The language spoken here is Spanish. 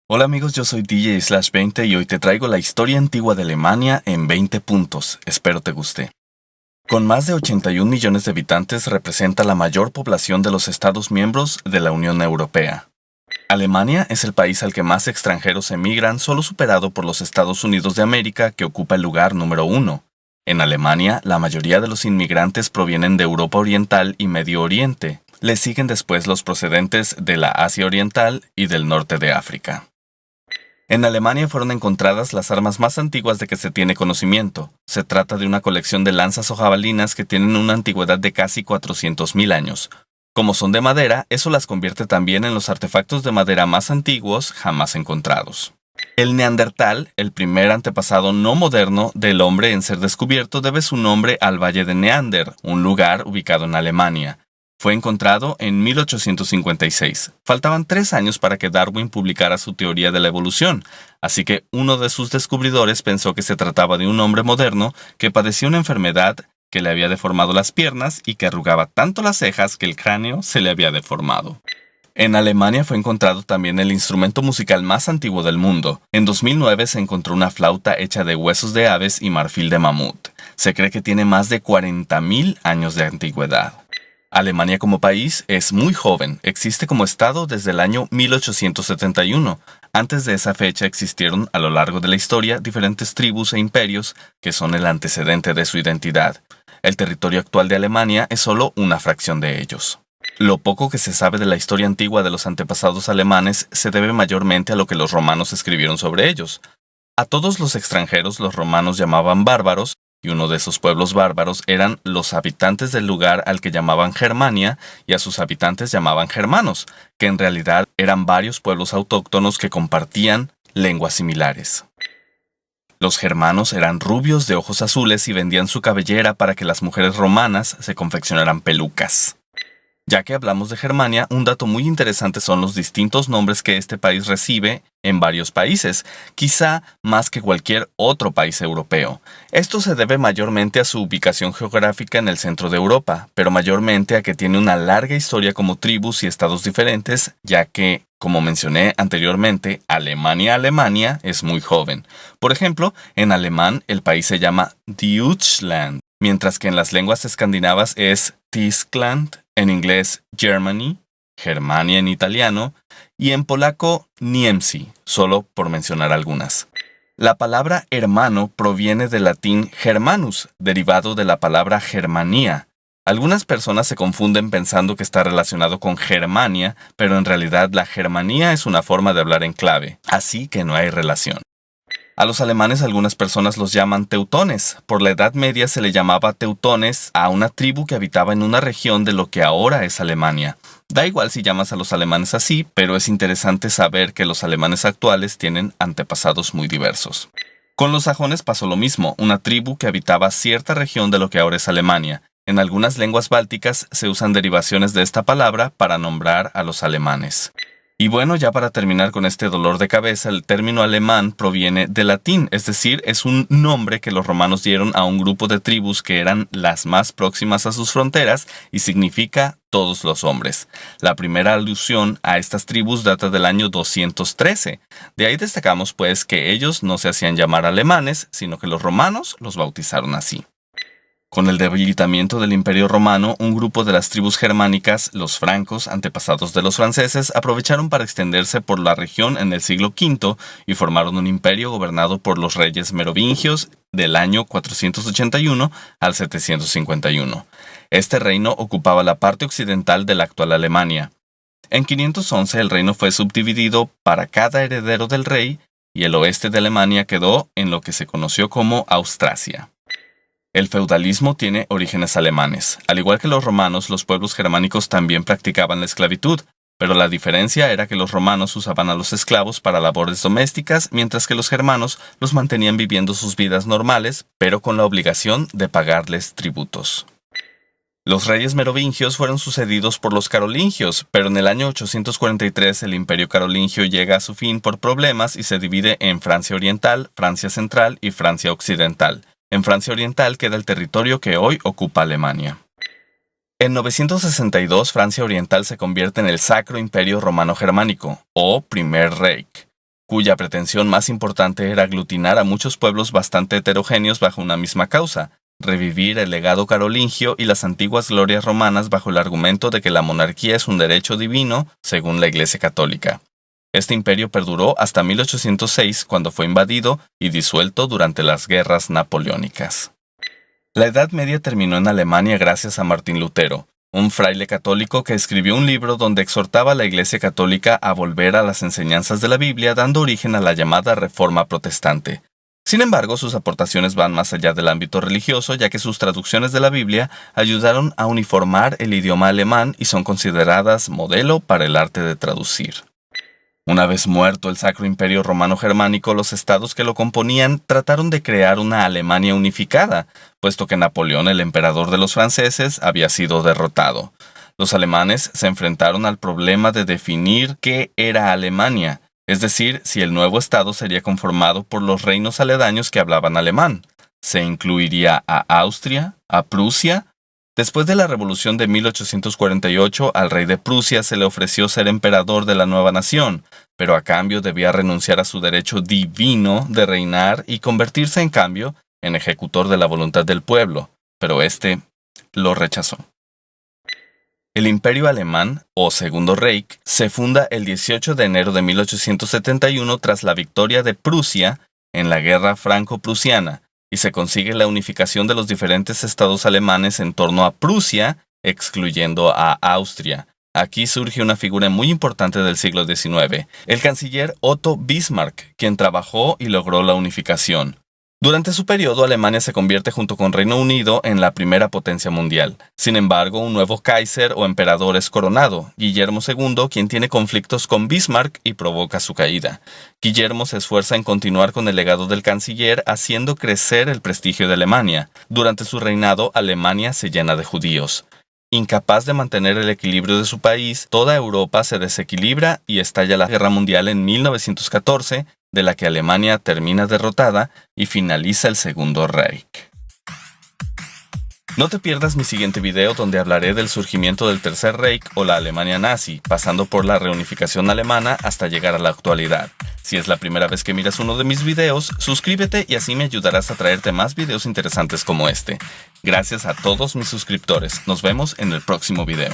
Hola amigos, yo soy DJ/20 y hoy te traigo la historia antigua de Alemania en 20 puntos. Espero te guste. Con más de 81 millones de habitantes representa la mayor población de los Estados miembros de la Unión Europea. Alemania es el país al que más extranjeros emigran, solo superado por los Estados Unidos de América, que ocupa el lugar número 1. En Alemania, la mayoría de los inmigrantes provienen de Europa Oriental y Medio Oriente. Le siguen después los procedentes de la Asia Oriental y del norte de África. En Alemania fueron encontradas las armas más antiguas de que se tiene conocimiento. Se trata de una colección de lanzas o jabalinas que tienen una antigüedad de casi 400.000 años. Como son de madera, eso las convierte también en los artefactos de madera más antiguos jamás encontrados. El Neandertal, el primer antepasado no moderno del hombre en ser descubierto, debe su nombre al Valle de Neander, un lugar ubicado en Alemania. Fue encontrado en 1856. Faltaban 3 años para que Darwin publicara su teoría de la evolución, así que uno de sus descubridores pensó que se trataba de un hombre moderno que padecía una enfermedad que le había deformado las piernas y que arrugaba tanto las cejas que el cráneo se le había deformado. En Alemania fue encontrado también el instrumento musical más antiguo del mundo. En 2009 se encontró una flauta hecha de huesos de aves y marfil de mamut. Se cree que tiene más de 40.000 años de antigüedad. Alemania como país es muy joven, existe como estado desde el año 1871. Antes de esa fecha existieron a lo largo de la historia diferentes tribus e imperios que son el antecedente de su identidad. El territorio actual de Alemania es solo una fracción de ellos. Lo poco que se sabe de la historia antigua de los antepasados alemanes se debe mayormente a lo que los romanos escribieron sobre ellos. A todos los extranjeros los romanos llamaban bárbaros, y uno de esos pueblos bárbaros eran los habitantes del lugar al que llamaban Germania, y a sus habitantes llamaban germanos, que en realidad eran varios pueblos autóctonos que compartían lenguas similares. Los germanos eran rubios de ojos azules y vendían su cabellera para que las mujeres romanas se confeccionaran pelucas. Ya que hablamos de Germania, un dato muy interesante son los distintos nombres que este país recibe en varios países, quizá más que cualquier otro país europeo. Esto se debe mayormente a su ubicación geográfica en el centro de Europa, pero mayormente a que tiene una larga historia como tribus y estados diferentes, ya que, como mencioné anteriormente, Alemania es muy joven. Por ejemplo, en alemán el país se llama Deutschland, mientras que en las lenguas escandinavas es Tyskland, en inglés Germany, Germania en italiano, y en polaco Niemcy, solo por mencionar algunas. La palabra hermano proviene del latín germanus, derivado de la palabra Germania. Algunas personas se confunden pensando que está relacionado con Germania, pero en realidad la Germanía es una forma de hablar en clave, así que no hay relación. A los alemanes algunas personas los llaman teutones. Por la Edad Media se le llamaba teutones a una tribu que habitaba en una región de lo que ahora es Alemania. Da igual si llamas a los alemanes así, pero es interesante saber que los alemanes actuales tienen antepasados muy diversos. Con los sajones pasó lo mismo, una tribu que habitaba cierta región de lo que ahora es Alemania. En algunas lenguas bálticas se usan derivaciones de esta palabra para nombrar a los alemanes. Y bueno, ya para terminar con este dolor de cabeza, el término alemán proviene del latín, es decir, es un nombre que los romanos dieron a un grupo de tribus que eran las más próximas a sus fronteras y significa todos los hombres. La primera alusión a estas tribus data del año 213. De ahí destacamos pues que ellos no se hacían llamar alemanes, sino que los romanos los bautizaron así. Con el debilitamiento del Imperio Romano, un grupo de las tribus germánicas, los francos, antepasados de los franceses, aprovecharon para extenderse por la región en el siglo V y formaron un imperio gobernado por los reyes merovingios del año 481 al 751. Este reino ocupaba la parte occidental de la actual Alemania. En 511 el reino fue subdividido para cada heredero del rey y el oeste de Alemania quedó en lo que se conoció como Austrasia. El feudalismo tiene orígenes alemanes. Al igual que los romanos, los pueblos germánicos también practicaban la esclavitud, pero la diferencia era que los romanos usaban a los esclavos para labores domésticas, mientras que los germanos los mantenían viviendo sus vidas normales, pero con la obligación de pagarles tributos. Los reyes merovingios fueron sucedidos por los carolingios, pero en el año 843 el imperio carolingio llega a su fin por problemas y se divide en Francia Oriental, Francia Central y Francia Occidental. En Francia Oriental queda el territorio que hoy ocupa Alemania. En 962, Francia Oriental se convierte en el Sacro Imperio Romano Germánico, o Primer Reich. cuya pretensión más importante era aglutinar a muchos pueblos bastante heterogéneos bajo una misma causa, revivir el legado carolingio y las antiguas glorias romanas bajo el argumento de que la monarquía es un derecho divino, según la Iglesia Católica. Este imperio perduró hasta 1806, cuando fue invadido y disuelto durante las guerras napoleónicas. La Edad Media terminó en Alemania gracias a Martín Lutero, un fraile católico que escribió un libro donde exhortaba a la Iglesia Católica a volver a las enseñanzas de la Biblia, dando origen a la llamada Reforma Protestante. Sin embargo, sus aportaciones van más allá del ámbito religioso, ya que sus traducciones de la Biblia ayudaron a uniformar el idioma alemán y son consideradas modelo para el arte de traducir. Una vez muerto el Sacro Imperio Romano Germánico, los estados que lo componían trataron de crear una Alemania unificada, puesto que Napoleón, el emperador de los franceses, había sido derrotado. Los alemanes se enfrentaron al problema de definir qué era Alemania, es decir, si el nuevo estado sería conformado por los reinos aledaños que hablaban alemán. ¿Se incluiría a Austria, a Prusia? Después de la Revolución de 1848, al rey de Prusia se le ofreció ser emperador de la nueva nación, pero a cambio debía renunciar a su derecho divino de reinar y convertirse en cambio en ejecutor de la voluntad del pueblo, pero éste lo rechazó. El Imperio Alemán, o Segundo Reich, se funda el 18 de enero de 1871 tras la victoria de Prusia en la Guerra Franco-Prusiana, y se consigue la unificación de los diferentes estados alemanes en torno a Prusia, excluyendo a Austria. Aquí surge una figura muy importante del siglo XIX, el canciller Otto Bismarck, quien trabajó y logró la unificación. Durante su periodo, Alemania se convierte junto con Reino Unido en la primera potencia mundial. Sin embargo, un nuevo Kaiser o emperador es coronado, Guillermo II, quien tiene conflictos con Bismarck y provoca su caída. Guillermo se esfuerza en continuar con el legado del canciller, haciendo crecer el prestigio de Alemania. Durante su reinado, Alemania se llena de judíos. Incapaz de mantener el equilibrio de su país, toda Europa se desequilibra y estalla la Guerra Mundial en 1914, de la que Alemania termina derrotada y finaliza el Segundo Reich. No te pierdas mi siguiente video donde hablaré del surgimiento del Tercer Reich o la Alemania nazi, pasando por la reunificación alemana hasta llegar a la actualidad. Si es la primera vez que miras uno de mis videos, suscríbete y así me ayudarás a traerte más videos interesantes como este. Gracias a todos mis suscriptores. Nos vemos en el próximo video.